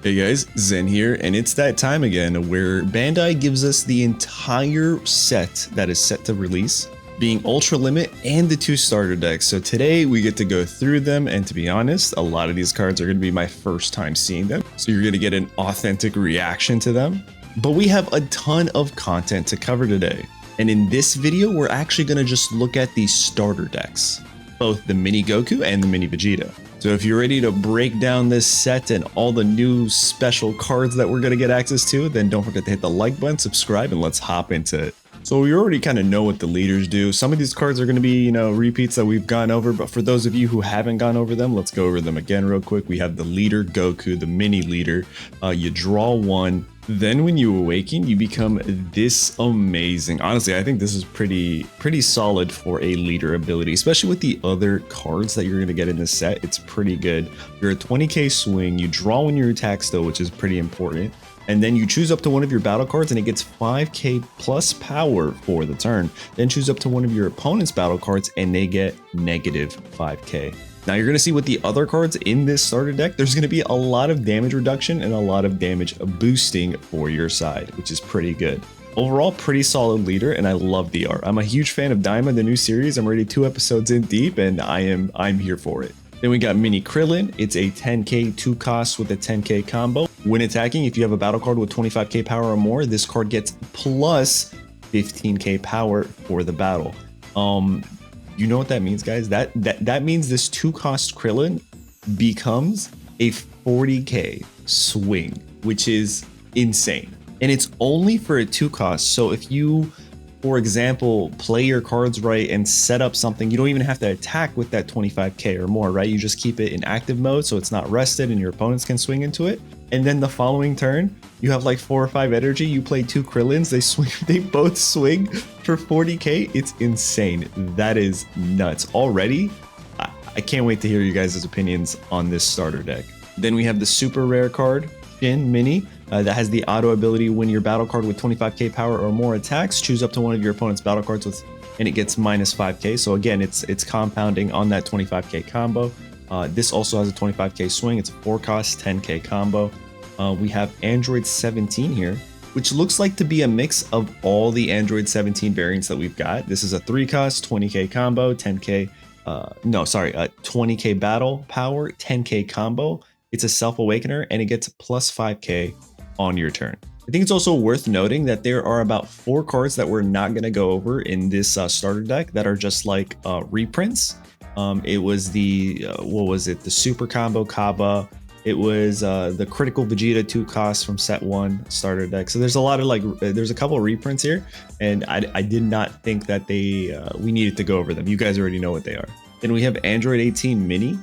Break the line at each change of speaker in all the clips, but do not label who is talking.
Hey guys, Zen here, and it's that time again where Bandai gives us the entire set that is set to release, being Ultra Limit and the 2 starter decks. So today we get to go through them, and to be honest, a lot of these cards are going to be my first time seeing them, so you're going to get an authentic reaction to them. But we have a ton of content to cover today, and in this video we're actually going to just look at the starter decks, both the Mini Goku and the Mini Vegeta. So if you're ready to break down this set and all the new special cards that we're going to get access to, then don't forget to hit the like button, subscribe, and let's hop into it. So we already kind of know what the leaders do. Some of these cards are going to be, repeats that we've gone over, but for those of you who haven't gone over them, let's go over them again real quick. We have the leader Goku, the mini leader. You draw 1. Then when you awaken, you become this amazing. Honestly, I think this is pretty solid for a leader ability, especially with the other cards that you're going to get in this set. It's pretty good. You're a 20k swing. You draw when you attack still, which is pretty important. And then you choose up to one of your battle cards and it gets 5k plus power for the turn. Then choose up to one of your opponent's battle cards and they get negative 5k. Now you're going to see with the other cards in this starter deck, there's going to be a lot of damage reduction and a lot of damage boosting for your side, which is pretty good. Overall, pretty solid leader, and I love the art. I'm a huge fan of Daima, the new series. I'm already 2 episodes in deep, and I'm here for it. Then we got Mini Krillin. It's a 10k 2 cost with a 10k combo. When attacking, if you have a battle card with 25k power or more, this card gets plus 15k power for the battle. You know what that means, guys? That means this 2 cost Krillin becomes a 40k swing, which is insane. And it's only for a 2 cost. So if you, for example, play your cards right and set up something, you don't even have to attack with that 25k or more, right? You just keep it in active mode so it's not rested and your opponents can swing into it. And then the following turn, you have like 4 or 5 energy, you play 2 Krillins, they both swing for 40k. It's insane. That is nuts. Already, I can't wait to hear you guys' opinions on this starter deck. Then we have the super rare card, Shin Mini, that has the auto ability when your battle card with 25k power or more attacks, choose up to one of your opponent's battle cards and it gets minus 5k. So again, it's compounding on that 25k combo. This also has a 25k swing. It's a 4 cost 10k combo. We have Android 17 here, which looks like to be a mix of all the Android 17 variants that we've got. This is a 3 cost 20k combo, 10k 20k battle power, 10k combo. It's a self-awakener and it gets plus 5k on your turn. I think it's also worth noting that there are about 4 cards that we're not going to go over in this starter deck that are just like reprints. It was the the super combo Kaba. It was the critical Vegeta 2 cost from set 1 starter deck. So there's a lot of there's a couple of reprints here, and I did not think that we needed to go over them. You guys already know what they are. Then we have Android 18 Mini,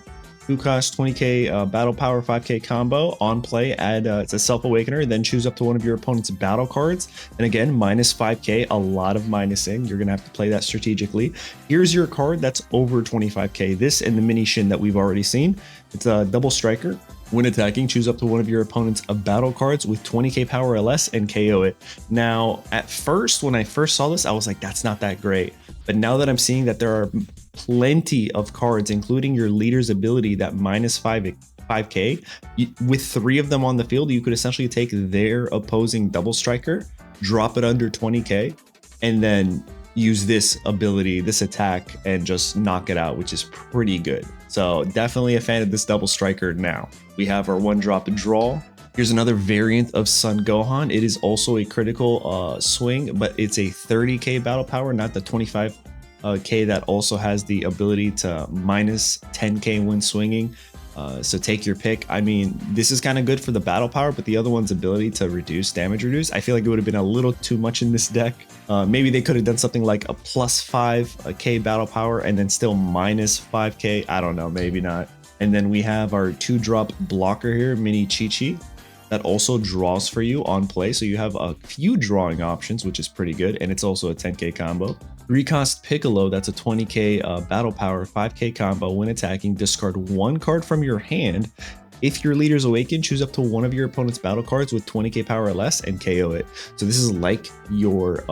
2 cost 20k battle power 5k combo. On play, add it's a self-awakener, then choose up to one of your opponent's battle cards, and again minus 5k, a lot of minusing. You're gonna have to play that strategically. Here's your card that's over 25k. This and the Mini Shin that we've already seen. It's a double striker. When attacking, choose up to one of your opponent's battle cards with 20k power or less and KO it. Now, at first, when I first saw this, I was like, that's not that great. But now that I'm seeing that there are plenty of cards, including your leader's ability that minus 5k, with 3 of them on the field, you could essentially take their opposing double striker, drop it under 20k, and then use this ability, this attack, and just knock it out, which is pretty good. So definitely a fan of this double striker now. We have our 1-drop draw. Here's another variant of Son Gohan. It is also a critical swing, but it's a 30k battle power, not the 25k that also has the ability to minus 10k when swinging. So take your pick. I mean, this is kind of good for the battle power, but the other one's ability to reduce damage I feel like it would have been a little too much in this deck. Maybe they could have done something like a plus 5k battle power and then still minus 5k. I don't know, maybe not. And then we have our 2-drop blocker here, Mini Chi-Chi, that also draws for you on play. So you have a few drawing options, which is pretty good. And it's also a 10k combo. 3 cost Piccolo, that's a 20k battle power 5k combo. When attacking, discard 1 card from your hand. If your leader's awakened, choose up to one of your opponent's battle cards with 20k power or less and KO it. So this is like your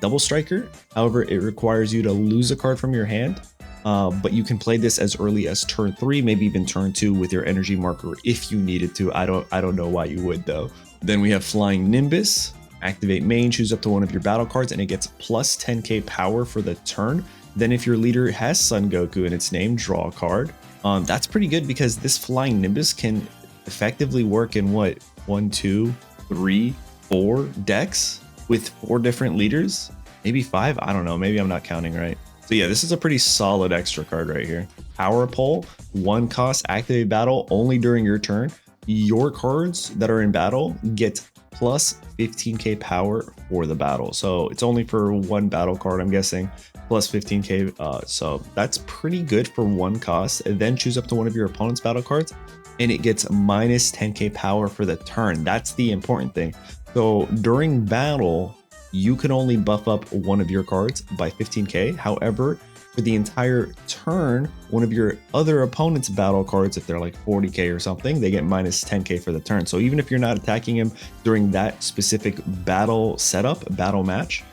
double striker. However, it requires you to lose a card from your hand But you can play this as early as turn 3, maybe even turn 2 with your energy marker if you needed to. I don't know why you would though. Then we have Flying Nimbus. Activate main, choose up to one of your battle cards, and it gets plus 10k power for the turn. Then if your leader has Son Goku in its name, draw a card. That's pretty good because this Flying Nimbus can effectively work in what, 1, 2, 3, 4 decks with 4 different leaders, maybe 5. I don't know, maybe I'm not counting right. So yeah, this is a pretty solid extra card right here. Power Pole, 1 cost, activate battle only during your turn. Your cards that are in battle get plus 15k power for the battle. So it's only for 1 battle card, I'm guessing, plus 15k. So that's pretty good for 1 cost. And then choose up to one of your opponent's battle cards, and it gets minus 10k power for the turn. That's the important thing. So during battle, you can only buff up one of your cards by 15k. However, for the entire turn, one of your other opponent's battle cards, if they're like 40k or something, they get minus 10k for the turn. So even if you're not attacking him during that specific battle setup, battle match,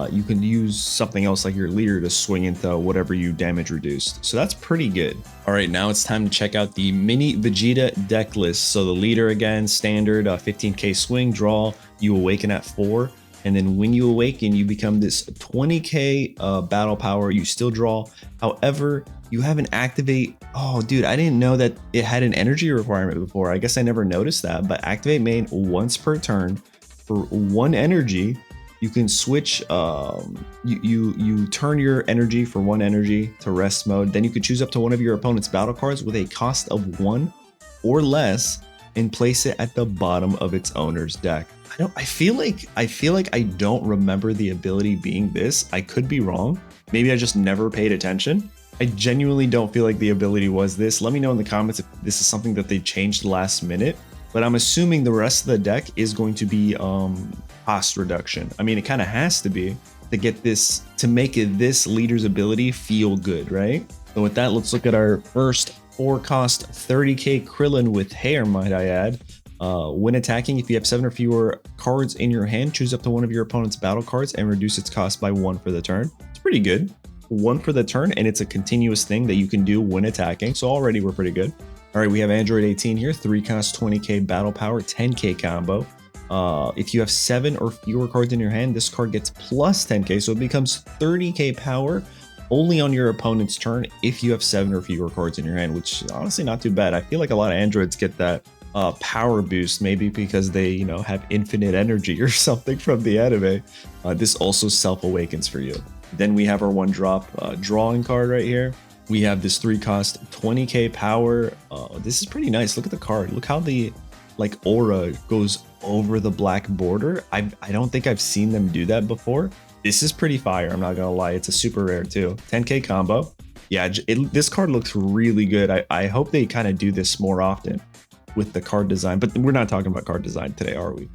you can use something else like your leader to swing into whatever you damage reduced. So that's pretty good. All right, now it's time to check out the mini Vegeta deck list. So the leader again, standard 15k swing, draw, you awaken at 4. And then when you awaken, you become this 20k battle power. You still draw. However, you have an activate. Oh, dude, I didn't know that it had an energy requirement before. I guess I never noticed that. But activate main once per turn for 1 energy. You can switch. You turn your energy for 1 energy to rest mode. Then you could choose up to one of your opponent's battle cards with a cost of 1 or less and place it at the bottom of its owner's deck. I feel like I don't remember the ability being this. I could be wrong. Maybe I just never paid attention. I genuinely don't feel like the ability was this. Let me know in the comments if this is something that they changed last minute. But I'm assuming the rest of the deck is going to be cost reduction. I mean, it kind of has to be to get this, to make it this leader's ability feel good, right? So with that, let's look at our first 4 cost 30k Krillin with hair, might I add. When attacking, if you have 7 or fewer cards in your hand, choose up to one of your opponent's battle cards and reduce its cost by 1 for the turn. It's pretty good. 1 for the turn, and it's a continuous thing that you can do when attacking. So already we're pretty good. All right, we have Android 18 here. 3 cost 20k battle power, 10k combo. If you have 7 or fewer cards in your hand, this card gets plus 10k, so it becomes 30k power only on your opponent's turn if you have 7 or fewer cards in your hand, which is honestly not too bad. I feel like a lot of androids get that power boost, maybe because they, you know, have infinite energy or something from the anime. This also self-awakens for you. Then we have our 1-drop drawing card right here. We have this 3 cost 20k power. This is pretty nice. Look at the card. Look how the like aura goes over the black border. I don't think I've seen them do that before. This is pretty fire, I'm not gonna lie. It's a super rare too. 10k combo. Yeah, this card looks really good. I hope they kind of do this more often with the card design, but we're not talking about card design today, are we?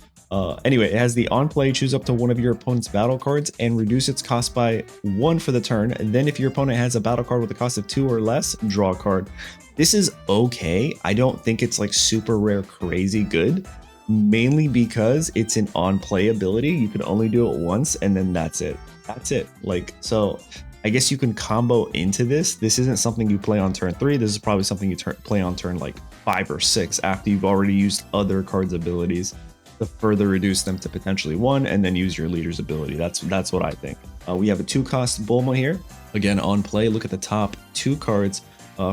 Anyway, it has the on play, choose up to one of your opponent's battle cards and reduce its cost by 1 for the turn. And then if your opponent has a battle card with a cost of 2 or less, draw a card. This is okay. I don't think it's like super rare, crazy good, mainly because it's an on play ability. You can only do it once and then that's it. That's it. Like, so I guess you can combo into this. This isn't something you play on turn 3. This is probably something you play on turn like 5 or 6 after you've already used other cards' abilities to further reduce them to potentially 1 and then use your leader's ability. That's what I think. We have a 2 cost Bulma here. Again, on play, look at the top 2 cards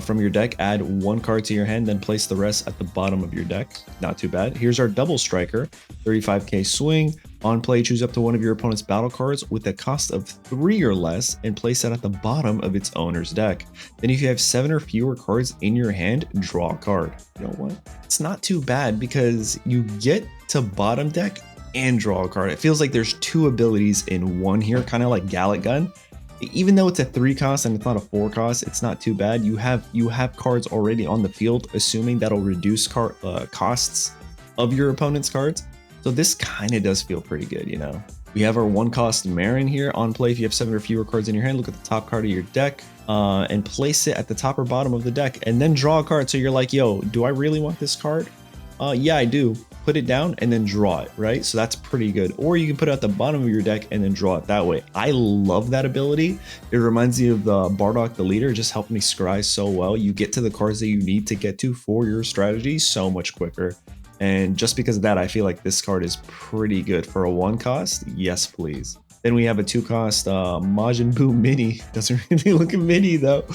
from your deck, add 1 card to your hand, then place the rest at the bottom of your deck. Not too bad. Here's our double striker, 35k swing. On play, choose up to one of your opponent's battle cards with a cost of 3 or less and place that at the bottom of its owner's deck. Then if you have 7 or fewer cards in your hand, draw a card. You know what? It's not too bad because you get to bottom deck and draw a card. It feels like there's 2 abilities in one here, kind of like Gallic Gun. Even though it's a 3 cost and it's not a 4 cost, it's not too bad. You have cards already on the field, assuming that'll reduce costs of your opponent's cards. So this kind of does feel pretty good, you know. We have our 1 cost Marin here. On play, if you have 7 or fewer cards in your hand, look at the top card of your deck and place it at the top or bottom of the deck and then draw a card. So you're like, yo, do I really want this card? Yeah, I do. put it down and then draw it, right? So that's pretty good. Or you can put it at the bottom of your deck and then draw it that way. I love that ability. It reminds me of the Bardock the Leader. It just helped me scry so well. You get to the cards that you need to get to for your strategy so much quicker. And just because of that, I feel like this card is pretty good for a 1 cost. Yes, please. Then we have a 2 cost Majin Buu Mini. Doesn't really look a mini though.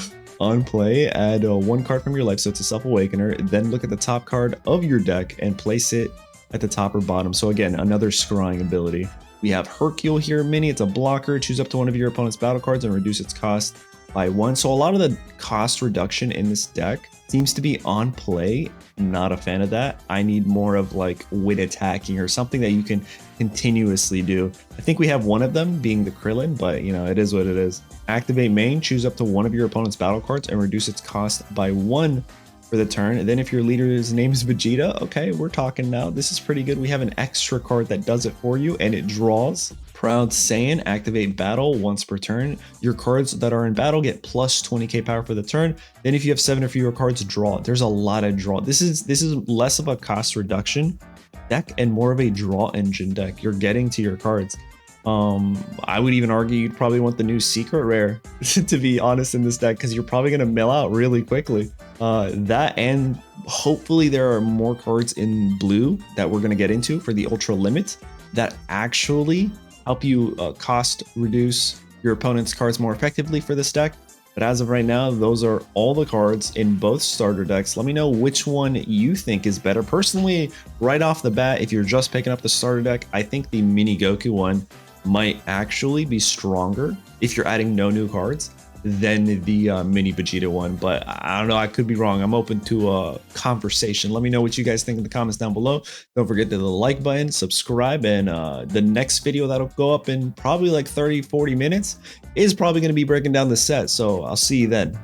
On play, add 1 card from your life, so it's a Self-Awakener. Then look at the top card of your deck and place it at the top or bottom. So again, another scrying ability. We have Hercule here, mini. It's a blocker. Choose up to one of your opponent's battle cards and reduce its cost by 1. So a lot of the cost reduction in this deck seems to be on play. Not a fan of that. I need more of like wit attacking or something that you can continuously do. I think we have one of them being the Krillin, but you know, it is what it is. Activate main, choose up to one of your opponent's battle cards and reduce its cost by 1 for the turn. And then if your leader's name is Vegeta, okay, we're talking now. This is pretty good. We have an extra card that does it for you and it draws. Proud Saiyan, activate battle once per turn. Your cards that are in battle get plus 20k power for the turn. Then if you have 7 or fewer cards, draw. There's a lot of draw. This is less of a cost reduction deck and more of a draw engine deck. You're getting to your cards. I would even argue you'd probably want the new secret rare to be honest in this deck, because you're probably going to mill out really quickly. That, and hopefully there are more cards in blue that we're going to get into for the ultra limit that actually help you cost reduce your opponent's cards more effectively for this deck. But as of right now, those are all the cards in both starter decks. Let me know which one you think is better. Personally, right off the bat, if you're just picking up the starter deck, I think the mini Goku one might actually be stronger if you're adding no new cards than the mini Vegeta one. But I don't know, I could be wrong. I'm open to a conversation. Let me know what you guys think in the comments down below. Don't forget to the like button, subscribe, and the next video that'll go up in probably like 30-40 minutes is probably going to be breaking down the set. So I'll see you then.